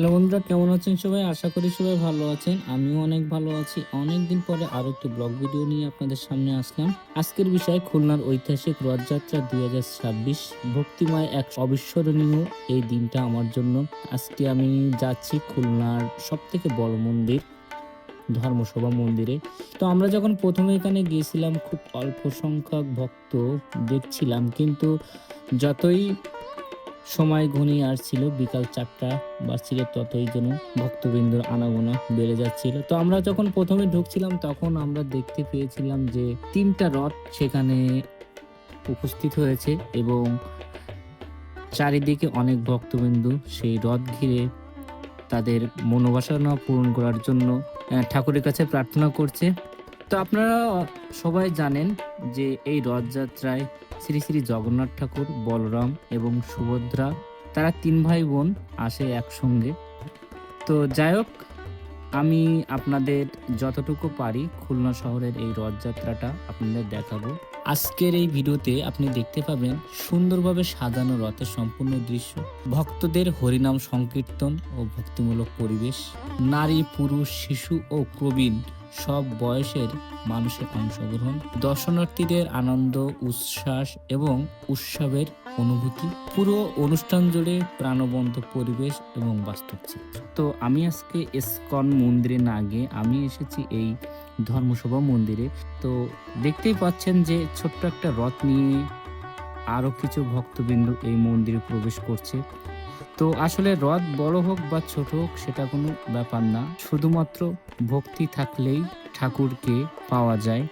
Hello বন্ধুরা, কেমন আছেন সবাই? আশা করি সবাই ভালো আছেন। আমিও অনেক ভালো আছি। অনেকদিন পরে আরো একটি ব্লগ ভিডিও নিয়ে আপনাদের সামনে আসলাম। আজকের বিষয় খুলনার ঐতিহাসিক রথযাত্রা ২০২৬। ভক্তিময় এক অবিস্মরণীয় এই দিনটা আমার জন্য। আজকে আমি যাচ্ছি খুলনার সবথেকে বড় মন্দির ধর্মসভা মন্দিরে। তো আমরা যখন প্রথমে এখানে গিয়েছিলাম খুব অল্প সংখ্যক ভক্ত দেখছিলাম, কিন্তু যতই সময় ঘনিয়ে আসছিল, বিকাল ৪টা বাজছিল, ততই যেন ভক্তবৃন্দর আনাগোনা বেড়ে যাচ্ছিল। তো আমরা যখন প্রথমে ঢুকছিলাম তখন আমরা দেখতে পেয়েছিলাম যে ৩টা রথ সেখানে উপস্থিত হয়েছে এবং চারিদিকে অনেক ভক্তবিন্দু সেই রথ ঘিরে তাদের মনোবাসনা পূরণ করার জন্য ঠাকুরের কাছে প্রার্থনা করছে। তো আপনারা সবাই জানেন যে এই রথযাত্রায় শ্রী শ্রী জগন্নাথ ঠাকুর, বলরাম এবং সুভদ্রা, তারা ৩ ভাই বোন আসে একসঙ্গে। তো যাই হোক, আমি আপনাদের যতটুকু পারি খুলনা শহরের এই রথযাত্রাটা আপনাদের দেখাবো। আজকের এই ভিডিওতে আপনি দেখতে পাবেন সুন্দরভাবে সাজানো রথের সম্পূর্ণ দৃশ্য, ভক্তদের হরিনাম সংকীর্তন ও ভক্তিমূলক পরিবেশ, নারী, পুরুষ, শিশু ও প্রবীণ সব বয়সের মানুষের অংশগ্রহণ, দর্শনার্থীদের আনন্দ, উচ্ছ্বাস এবং উৎসবের অনুভূতি, পুরো অনুষ্ঠান জুড়ে প্রাণবন্ত পরিবেশ এবং বাস্তব চিত্র। তো আমি আজকে ইসকন মন্দিরে না গিয়ে আমি এসেছি এই ধর্মসভা মন্দিরে। তো দেখতেই পাচ্ছেন যে ছোট্ট একটা রথ নিয়ে আরো কিছু ভক্তবিন্দু এই মন্দিরে প্রবেশ করছে। তো আসলে রথ বড় হোক বা ছোট হোক সেটা কোনো ব্যাপার না, শুধুমাত্র ভক্তি থাকলেই ঠাকুরকে পাওয়া যায়।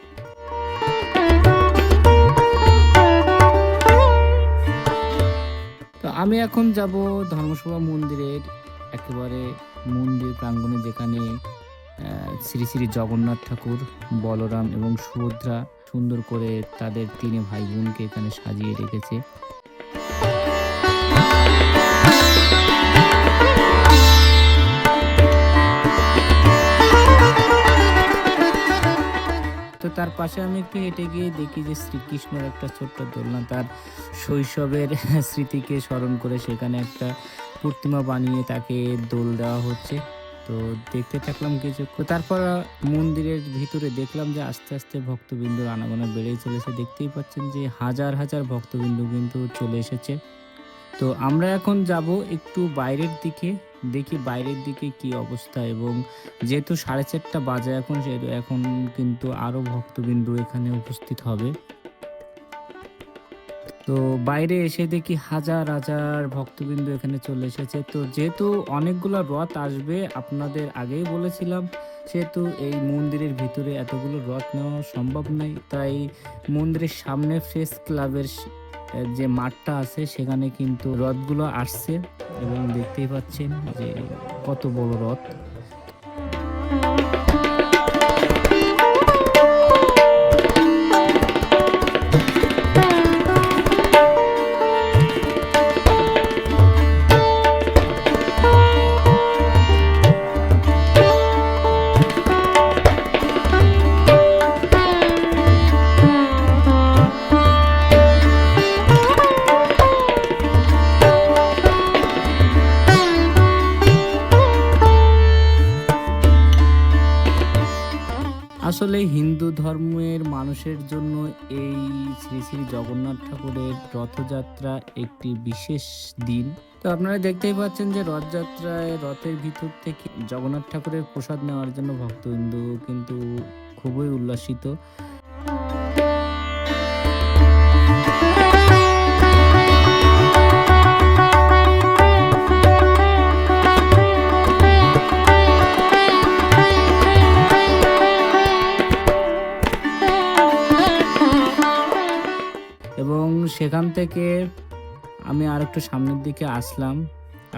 তো আমি এখন যাব ধর্মসভা মন্দিরের একেবারে মন্দির প্রাঙ্গণে, যেখানে শ্রী শ্রী জগন্নাথ ঠাকুর, বলরাম এবং সুভদ্রা সুন্দর করে তাদের ৩ ভাই বোনকে এখানে সাজিয়ে রেখেছে। তো তার পাশে আমি একটু হেঁটে গিয়ে দেখি যে শ্রীকৃষ্ণের একটা ছোট্ট দোলনা, তার শৈশবের স্মৃতিকে স্মরণ করে সেখানে একটা প্রতিমা বানিয়ে তাকে দোল দেওয়া হচ্ছে। তো দেখতে থাকলাম কিছুক্ষণ, তারপর মন্দিরের ভিতরে দেখলাম যে আস্তে আস্তে ভক্তবিন্দুর আনাগোনা বেড়েই চলেছে। দেখতেই পাচ্ছেন যে হাজার হাজার ভক্তবিন্দু কিন্তু চলে এসেছে। তো আমরা এখন যাব একটু বাইরের দিকে, দেখি বাইরের দিকে কি অবস্থা। এবং যেহেতু 4:30 বাজে এখন, সেহেতু এখন কিন্তু আরো ভক্তবিন্দু এখানে উপস্থিত হবে। তো বাইরে এসে দেখি হাজার হাজার ভক্তবিন্দু এখানে চলে এসেছে। তো যেহেতু অনেকগুলো রথ আসবে, আপনাদের আগেই বলেছিলাম, সেহেতু এই মন্দিরের ভিতরে এতগুলো রথ নেওয়া সম্ভব নয়। তাই মন্দিরের সামনে প্রেস ক্লাবের যে মাঠটা আছে সেখানে কিন্তু রথগুলো আসছে এবং দেখতেই পাচ্ছেন যে কত বড় রথ। আসলে হিন্দু ধর্মের মানুষের জন্য এই শ্রী শ্রী জগন্নাথ ঠাকুরের রথযাত্রা একটি বিশেষ দিন। তো আপনারা দেখতেই পাচ্ছেন যে রথযাত্রায় রথের ভিতর থেকে জগন্নাথ ঠাকুরের প্রসাদ নেওয়ার জন্য ভক্তবিন্দু কিন্তু খুবই উল্লাসিত। এবং সেখান থেকে আমি আর একটু সামনের দিকে আসলাম।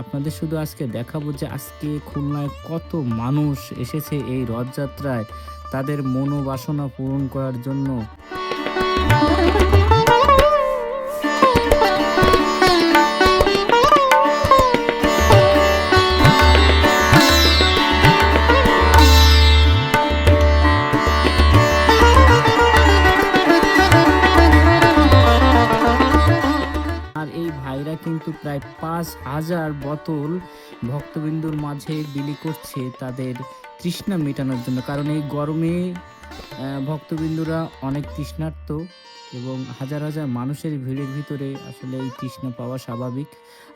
আপনাদের শুধু আজকে দেখাবো যে আজকে খুলনায় কত মানুষ এসেছে এই রথযাত্রায় তাদের মনোবাসনা পূরণ করার জন্য। আর এই ভাইরা কিন্তু প্রায় ৫ 5,000 বোতল ভক্তবিন্দুর মাঝে বিলি করছে তাদের তৃষ্ণা মেটানোর জন্য। কারণ এই গরমে ভক্তবিন্দুরা অনেক তৃষ্ণার্ত এবং হাজার হাজার মানুষের ভিড়ের ভিতরে আসলে এই তৃষ্ণা পাওয়া স্বাভাবিক।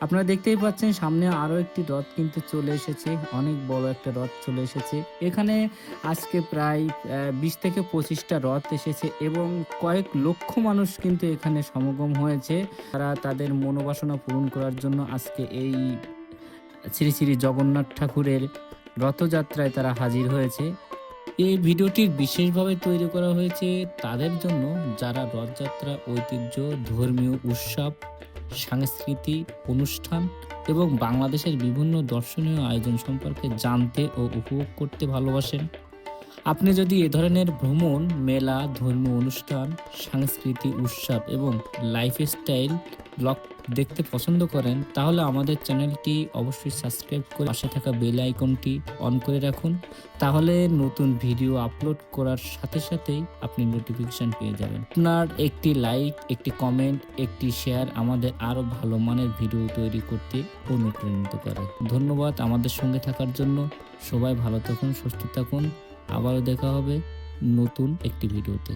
আপনারা দেখতেই পাচ্ছেন সামনে আরো একটি রথ কিন্তু চলে এসেছে, অনেক বড় একটা রথ চলে এসেছে। এখানে আজকে প্রায় 20 থেকে 25টা রথ এসেছে এবং কয়েক লক্ষ মানুষ কিন্তু এখানে সমাগম হয়েছে। তারা তাদের মনোবাসনা পূরণ করার জন্য আজকে এই শ্রী শ্রী জগন্নাথ ঠাকুরের রথযাত্রায় তারা হাজির হয়েছে। এই ভিডিওটি বিশেষভাবে তৈরি করা হয়েছে তাদের জন্য যারা রথযাত্রা, ঐতিহ্য, ধর্মীয় উৎসব, সাংস্কৃতিক অনুষ্ঠান এবং বাংলাদেশের বিভিন্ন দর্শনীয় আয়োজন সম্পর্কে জানতে ও উপভোগ করতে ভালোবাসেন। আপনি যদি এ ধরনের ভ্রমণ, মেলা, ধর্মীয় অনুষ্ঠান, সাংস্কৃতিক উৎসব এবং লাইফস্টাইল ব্লগ দেখতে পছন্দ করেন, তাহলে আমাদের চ্যানেলটি অবশ্যই সাবস্ক্রাইব করে পাশে থাকা বেল আইকনটি অন করে রাখুন। তাহলে নতুন ভিডিও আপলোড করার সাথে সাথেই আপনি নোটিফিকেশন পেয়ে যাবেন। আপনার একটি লাইক, একটি কমেন্ট, একটি শেয়ার আমাদের আরও ভালো মানের ভিডিও তৈরি করতে অনুপ্রাণিত করে। ধন্যবাদ আমাদের সঙ্গে থাকার জন্য। সবাই ভালো থাকুন, সুস্থ থাকুন। আবারও দেখা হবে নতুন একটি ভিডিওতে।